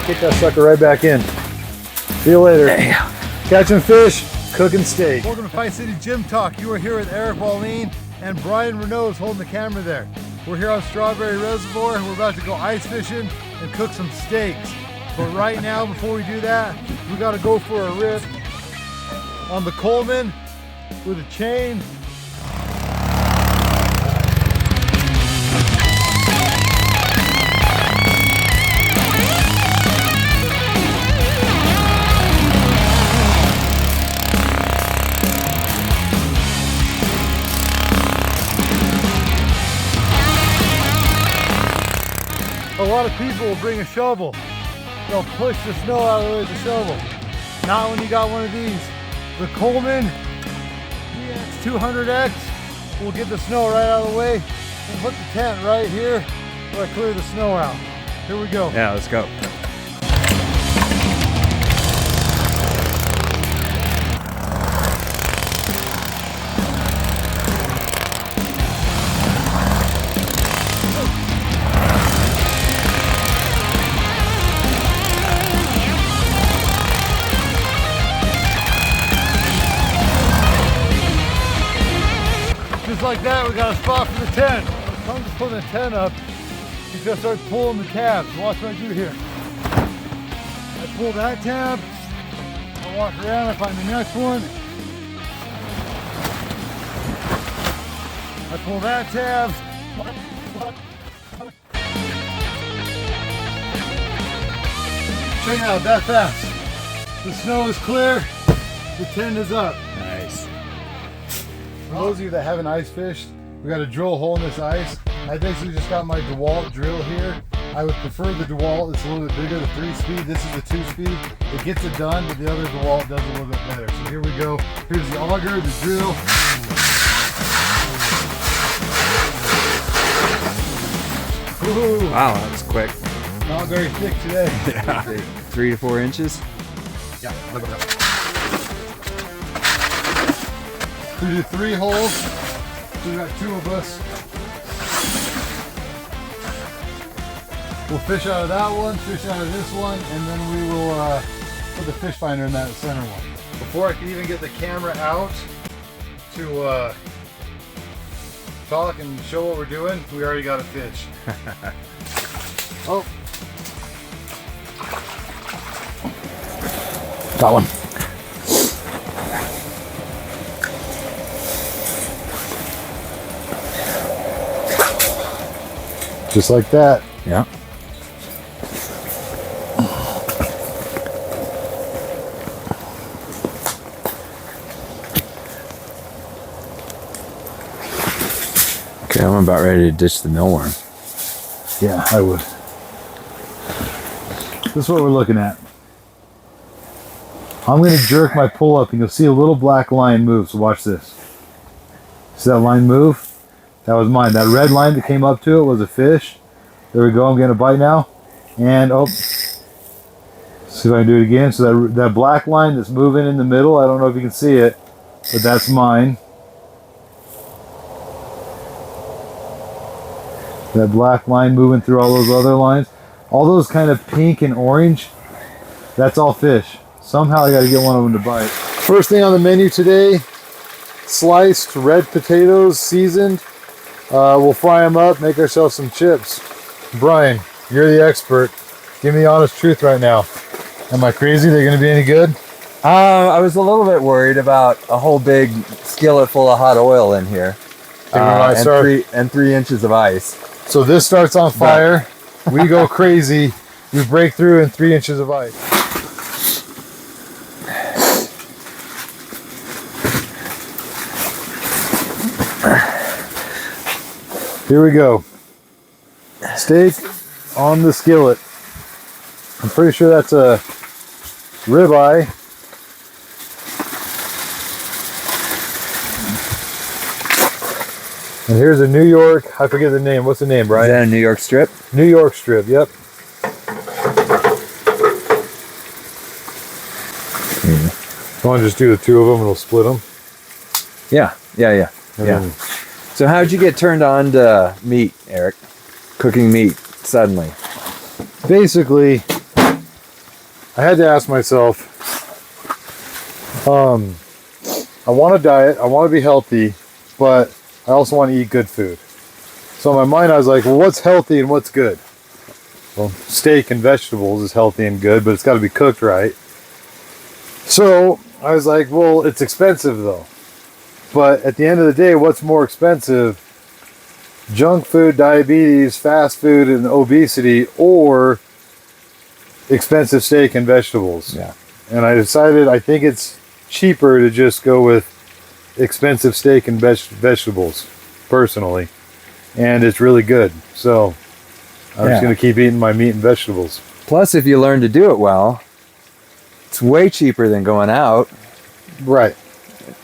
kick that sucker right back in. See you later. Catching fish, cooking steak. Welcome to Pine City Gym Talk. You are here with Eric Wallin and Brian Renault is holding the camera there. We're here on Strawberry Reservoir. We're about to go ice fishing and cook some steaks. But right now, before we do that, we gotta go for a rip on the Coleman with a chain. A lot of people will bring a shovel. They'll push the snow out of the way with the shovel. Not when you got one of these. The Coleman BT200X will get the snow right out of the way. We'll put the tent right here where I clear the snow out. Here we go. Yeah, let's go. Just like that, we got a spot for the tent. I'm just putting the tent up. He's gonna start pulling the tabs. Watch what I do here. I pull that tab. I walk around, I find the next one. I pull that tab. Check it out, that fast. The snow is clear, the tent is up. Nice. For those of you that haven't ice fished, we got to drill a hole in this ice. I basically just got my Dewalt drill here. I would prefer the Dewalt. It's a little bit bigger, the 3-speed. This is the 2-speed. It gets it done, but the other Dewalt does a little bit better. So here we go. Here's the auger, the drill. Ooh, Wow, that was quick. not very thick today. Yeah. 3 to 4 inches. Yeah, look at that. We do 3 holes. So we got 2 of us. We'll fish out of that one, fish out of this one, and then we will put the fish finder in that center one. Before I can even get the camera out to talk and show what we're doing, we already got a fish. Oh. Got one. Just like that. Yeah. Okay, I'm about ready to ditch the millworm. Yeah, I would. This is what we're looking at. I'm going to jerk my pull up and you'll see a little black line move, so watch this. See that line move? That was mine. That red line that came up to it was a fish. There we go. I'm getting a bite now. And, oh. See if I can do it again. So that black line that's moving in the middle, I don't know if you can see it, but that's mine. That black line moving through all those other lines. All those kind of pink and orange, that's all fish. Somehow I got to get one of them to bite. First thing on the menu today, sliced red potatoes, seasoned. We'll fry them up, make ourselves some chips. Brian, you're the expert. Give me the honest truth right now. Am I crazy? They're going to be any good? I was a little bit worried about a whole big skillet full of hot oil in here. And 3 inches of ice. So this starts on fire. We go crazy. We break through in 3 inches of ice. Here we go. Steak on the skillet. I'm pretty sure that's a ribeye. And here's a New York, I forget the name. What's the name, Brian? Is that a New York strip? New York strip, yep. You want to just do the 2 of them and we'll split them? Yeah. So how'd you get turned on to meat, Eric? Cooking meat suddenly? Basically, I had to ask myself, I want to diet, I want to be healthy, but I also want to eat good food. So in my mind, I was like, well, what's healthy and what's good? Well, steak and vegetables is healthy and good, but it's got to be cooked right. So I was like, well, it's expensive though. But at the end of the day, what's more expensive? Junk food, diabetes, fast food, and obesity, or expensive steak and vegetables. Yeah. And I decided I think it's cheaper to just go with expensive steak and vegetables, personally. And it's really good. So I'm just going to keep eating my meat and vegetables. Plus, if you learn to do it well, it's way cheaper than going out. Right.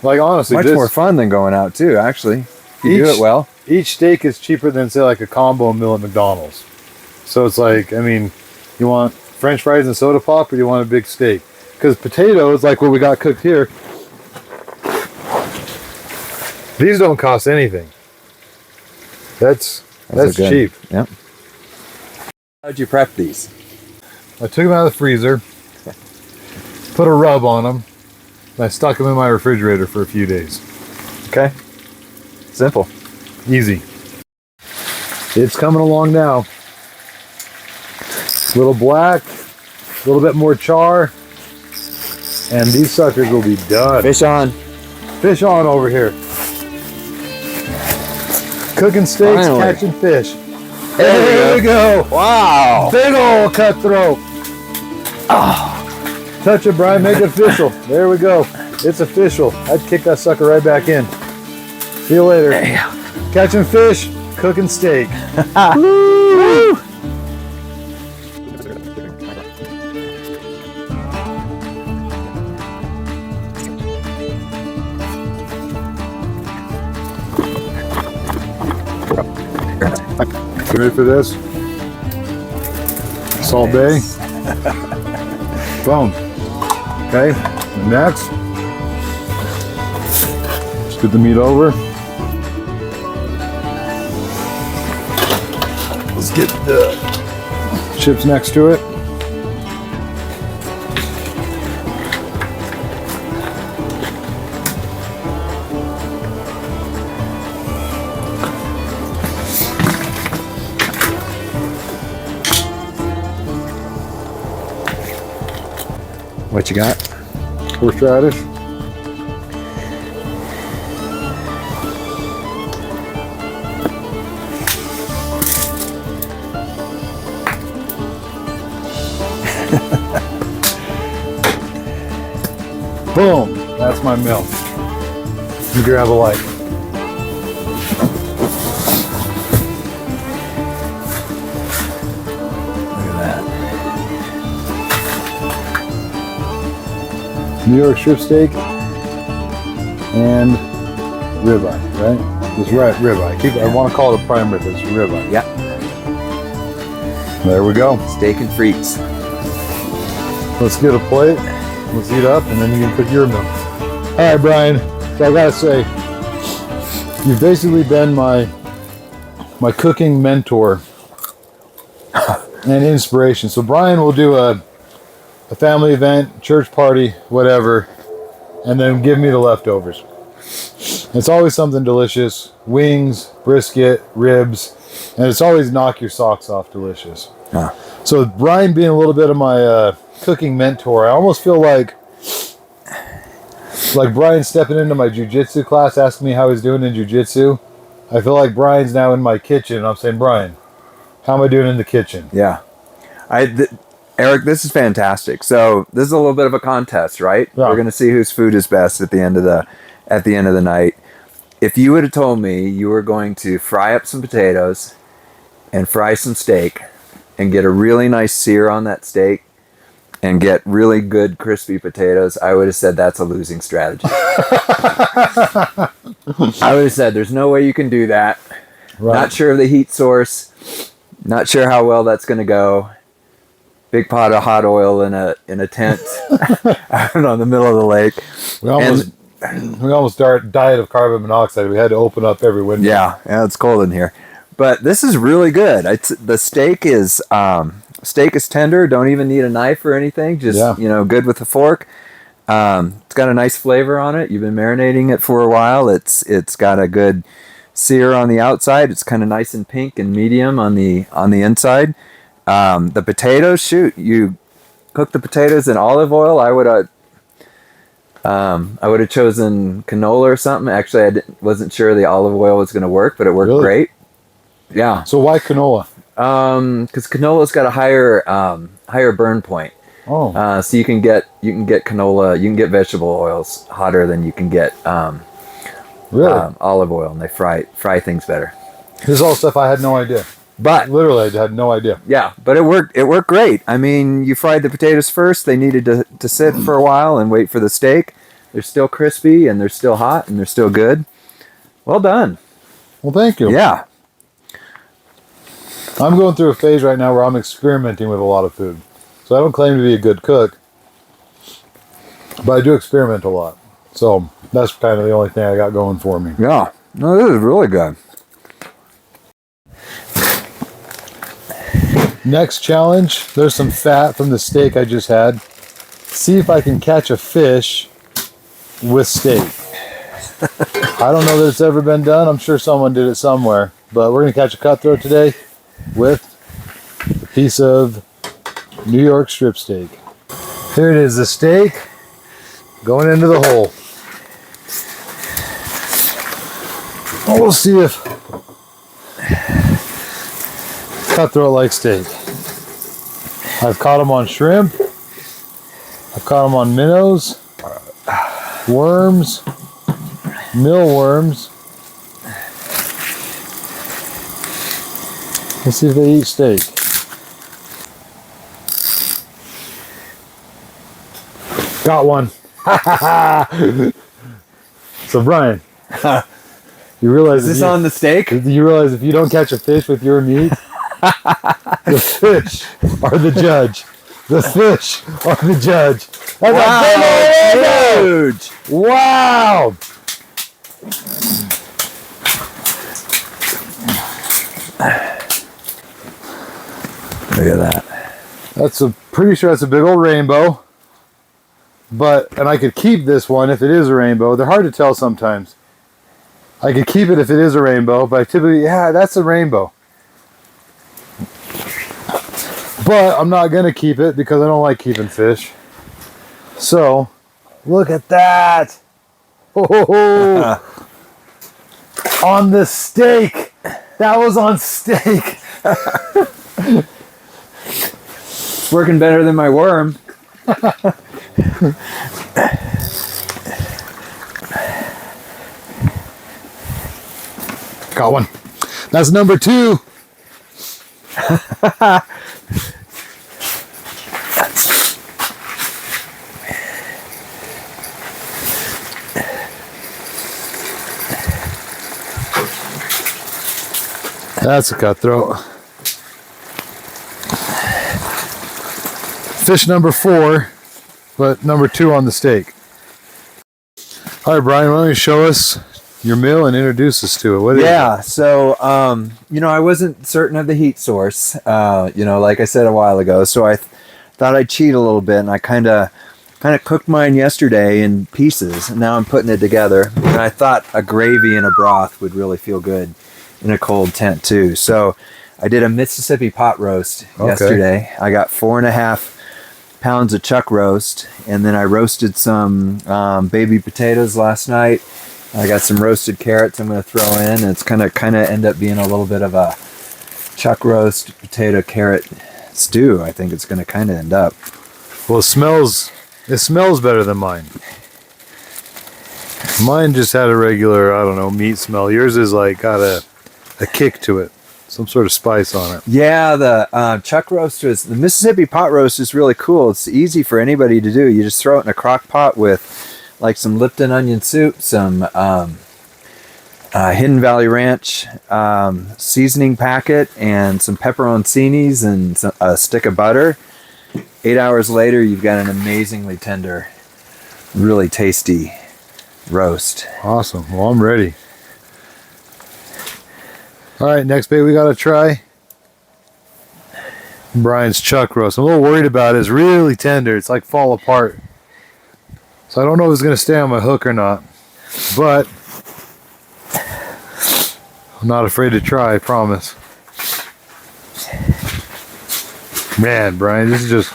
Like, honestly, much more fun than going out too, actually. If you do it well. Each steak is cheaper than, say, like a combo meal at McDonald's. So it's like, I mean, you want French fries and soda pop, or you want a big steak? Because potatoes, like what we got cooked here, these don't cost anything. That's cheap. Yep. How'd you prep these? I took them out of the freezer, put a rub on them, and I stuck them in my refrigerator for a few days. Okay. Simple. Easy. It's coming along now. A little black, a little bit more char, and these suckers will be done. Fish on. Fish on over here. Cooking steaks, catching fish. There we go. Wow. Big old cutthroat. Oh. Touch it, Brian. Make it official. There we go. It's official. I'd kick that sucker right back in. See you later. Damn. Catching fish, cooking steak. Woo! You ready for this? Salt Bay. Boom. Okay. Next, scoot the meat over. Let's get the chips next to it. What you got? Horseradish. Boom. That's my meal. You grab a light. New York strip steak and ribeye, right? Just ribeye. I want to call it a prime rib, but it's ribeye. Yeah. There we go. Steak and frites. Let's get a plate. Let's eat up, and then you can cook your meal. All right, Brian. So I gotta say, you've basically been my cooking mentor and inspiration. So Brian will do a family event, church party, whatever, and then give me the leftovers. It's always something delicious. Wings, brisket, ribs, and it's always knock your socks off delicious. Huh. So Brian being a little bit of my cooking mentor, I almost feel like Brian stepping into my jiu-jitsu class, asking me how he's doing in jiu-jitsu. I feel like Brian's now in my kitchen, and I'm saying, Brian, how am I doing in the kitchen? Yeah. Eric, this is fantastic. So this is a little bit of a contest, right? Yeah. We're going to see whose food is best at the end of the night. If you would have told me you were going to fry up some potatoes and fry some steak and get a really nice sear on that steak and get really good crispy potatoes, I would have said that's a losing strategy. I would have said there's no way you can do that. Right. Not sure of the heat source. Not sure how well that's going to go. Big pot of hot oil in a tent out on the middle of the lake. We almost died of carbon monoxide. We had to open up every window. Yeah, it's cold in here. But this is really good. The steak is Steak is tender. Don't even need a knife or anything. Just, you know, good with a fork. It's got a nice flavor on it. You've been marinating it for a while. It's got a good sear on the outside. It's kind of nice and pink and medium on the inside. The potatoes, shoot, you cook the potatoes in olive oil. I would have chosen canola or something. Actually, wasn't sure the olive oil was going to work, but it worked great. Yeah. So why canola? Because canola's got a higher burn point. Oh. So you can get canola, you can get vegetable oils hotter than you can get olive oil, and they fry things better. This is all stuff I had no idea. But literally, I had no idea. Yeah, but it worked great. I mean, you fried the potatoes first. They needed to sit for a while and wait for the steak. They're still crispy and they're still hot and they're still good. Well done. Well, thank you. Yeah. I'm going through a phase right now where I'm experimenting with a lot of food. So I don't claim to be a good cook, but I do experiment a lot. So that's kind of the only thing I got going for me. Yeah. No, this is really good. Next challenge, there's some fat from the steak I just had. See if I can catch a fish with steak. I don't know that it's ever been done. I'm sure someone did it somewhere. But we're going to catch a cutthroat today with a piece of New York strip steak. Here it is, the steak going into the hole. Oh, we'll see if cutthroat like steak. I've caught them on shrimp. I've caught them on minnows, worms, mealworms. Let's see if they eat steak. Got one. So Brian, you realize is this on the steak? You realize if you don't catch a fish with your meat, the fish are the judge. The fish are the judge. That's huge! Wow! Look at that. That's pretty sure that's a big old rainbow. And I could keep this one if it is a rainbow. They're hard to tell sometimes. I could keep it if it is a rainbow, but I typically, yeah, that's a rainbow. But I'm not going to keep it because I don't like keeping fish. So, look at that. Oh, on the steak. That was on steak. Working better than my worm. Got one. That's number 2. That's a cutthroat. Fish number 4, but number 2 on the steak. All right, Brian, why don't you show us your meal and introduce us to it? What is it? So, you know, I wasn't certain of the heat source, you know, like I said a while ago, so I thought I'd cheat a little bit, and I kind of cooked mine yesterday in pieces, and now I'm putting it together, and I thought a gravy and a broth would really feel good in a cold tent too. So I did a Mississippi pot roast yesterday. I got 4.5 pounds of chuck roast, and then I roasted some baby potatoes last night. I got some roasted carrots I'm going to throw in, and it's kind of end up being a little bit of a chuck roast potato carrot stew. I think it's going to kind of end up. Well, it smells better than mine. Mine just had a regular, I don't know, meat smell. Yours is like got a kick to it, some sort of spice on it. Yeah, the chuck roast the Mississippi pot roast is really cool. It's easy for anybody to do. You just throw it in a crock pot with like some Lipton onion soup, some Hidden Valley Ranch seasoning packet, and some pepperoncinis and a stick of butter. 8 hours later, you've got an amazingly tender, really tasty roast. Awesome. Well, I'm ready. All right, next bait we got to try Brian's chuck roast. I'm a little worried about it. It's really tender. It's like fall apart. So I don't know if it's going to stay on my hook or not. But I'm not afraid to try, I promise. Man, Brian, this is just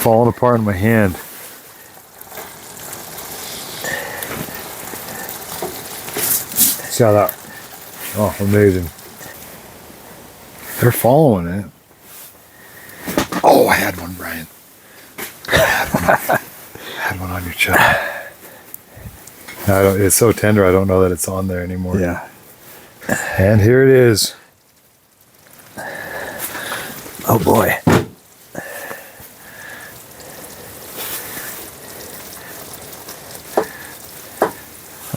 falling apart in my hand. See how that... Oh, amazing. They're following it. Oh, I had one, Brian. I had one on your chuck. It's so tender, I don't know that it's on there anymore. Yeah. And here it is. Oh boy.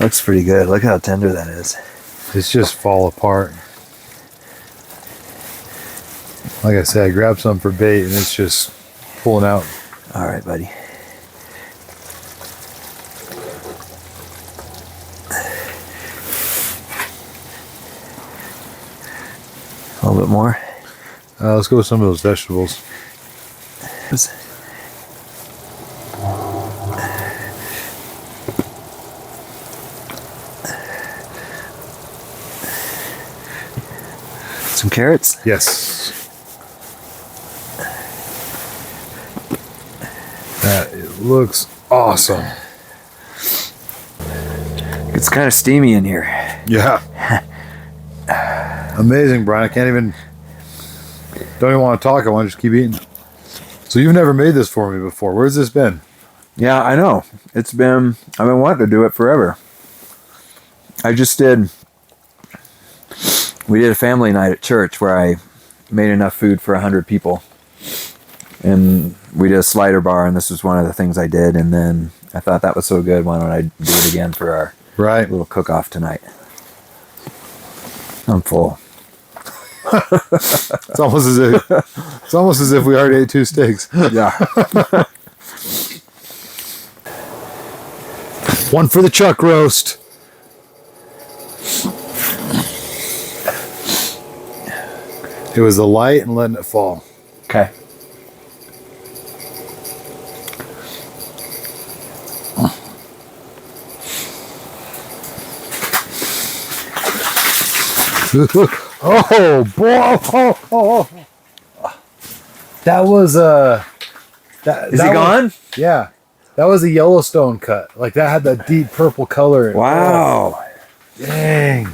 Looks pretty good. Look how tender that is. It's just fall apart. Like I said, I grabbed some for bait and it's just pulling out. All right, buddy. A little bit more. Let's go with some of those vegetables. Some carrots? Yes. That it looks awesome. It's kind of steamy in here. Yeah. Amazing, Brian. I don't even want to talk. I want to just keep eating. So you've never made this for me before. Where's this been? Yeah, I know. I've been wanting to do it forever. We did a family night at church where I made enough food for 100 people. And we did a slider bar, and this was one of the things I did. And then I thought that was so good, why don't I do it again for our little cook-off tonight? I'm full. It's almost as if we already ate 2 steaks. Yeah. One for the chuck roast. It was the light and letting it fall. Okay. Oh boy! Oh. That was Is he gone? Yeah, that was a Yellowstone cut. Like that had that deep purple color. Wow. Oh, dang.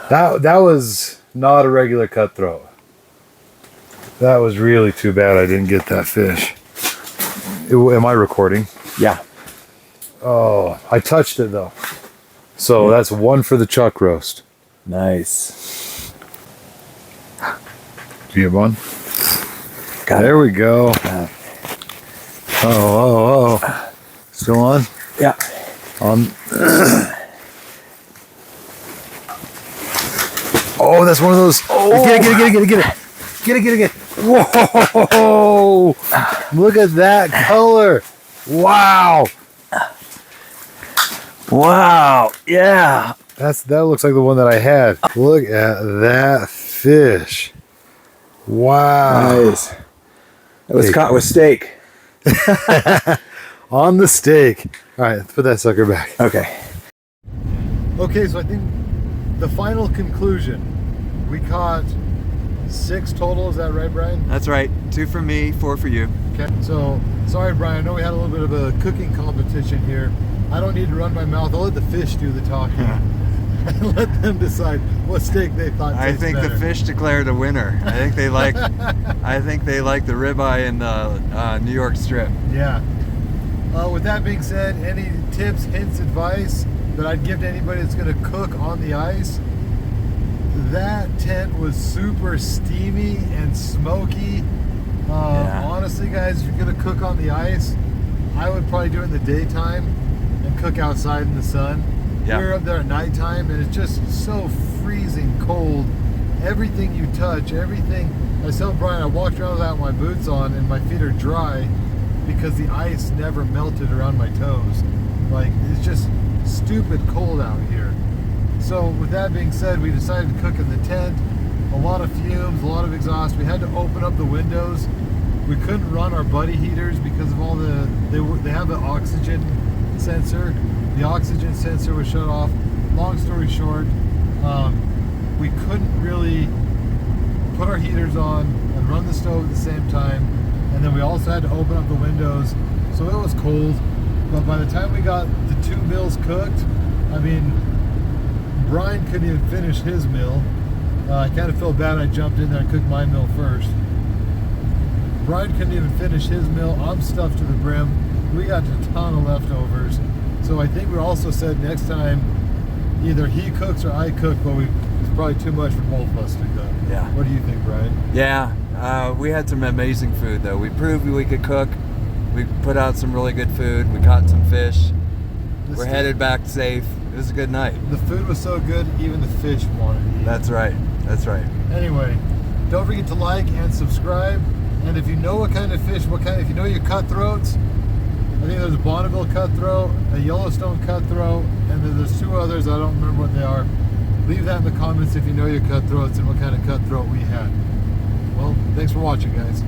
That was not a regular cutthroat. That was really too bad I didn't get that fish. Am I recording? Yeah. Oh, I touched it though. So that's one for the chuck roast. Nice. Do you have one? Got there it. we go. Oh. Still on? Yeah. On. Oh, that's one of those. Oh. Get it. Whoa. Look at that color. Wow. Wow. Yeah. That looks like the one that I had. Look at that fish. Wow. Nice. It was caught with steak. On the steak. All right, let's put that sucker back. Okay. Okay, so I think the final conclusion, we caught 6 total. Is that right, Brian? That's right. 2 for me, 4 for you. Okay. So, sorry, Brian. I know we had a little bit of a cooking competition here. I don't need to run my mouth. I'll let the fish do the talking. And let them decide what steak they thought tastes I think better. the fish declared a winner. I think they like the ribeye and the New York strip. Yeah. With that being said, any tips, hints, advice that I'd give to anybody that's going to cook on the ice? That tent was super steamy and smoky. Honestly, guys, if you're going to cook on the ice, I would probably do it in the daytime and cook outside in the sun. Yeah. We're up there at nighttime and it's just so freezing cold. Everything you touch, everything. I tell Brian, I walked around without my boots on and my feet are dry because the ice never melted around my toes. Like, it's just stupid cold out here. So with that being said, we decided to cook in the tent. A lot of fumes, a lot of exhaust. We had to open up the windows. We couldn't run our buddy heaters because of all they have an oxygen sensor. The oxygen sensor was shut off. Long story short, we couldn't really put our heaters on and run the stove at the same time. And then we also had to open up the windows, so it was cold. But by the time we got the 2 meals cooked, I mean, Brian couldn't even finish his meal. I kind of felt bad I jumped in there and cooked my meal first. Brian couldn't even finish his meal. I'm stuffed to the brim. We got a ton of leftovers. So I think we also said next time either he cooks or I cook, but it's probably too much for both of us to cook. Yeah. What do you think, Brian? Yeah, we had some amazing food though. We proved we could cook. We put out some really good food. We caught some fish. We're headed back safe. It was a good night. The food was so good, even the fish wanted to eat. That's right. That's right. Anyway, don't forget to like and subscribe. And if you know what kind of fish, if you know your cutthroats, I think there's a Bonneville cutthroat, a Yellowstone cutthroat, and then there's 2 others. I don't remember what they are. Leave that in the comments if you know your cutthroats and what kind of cutthroat we had. Well, thanks for watching, guys.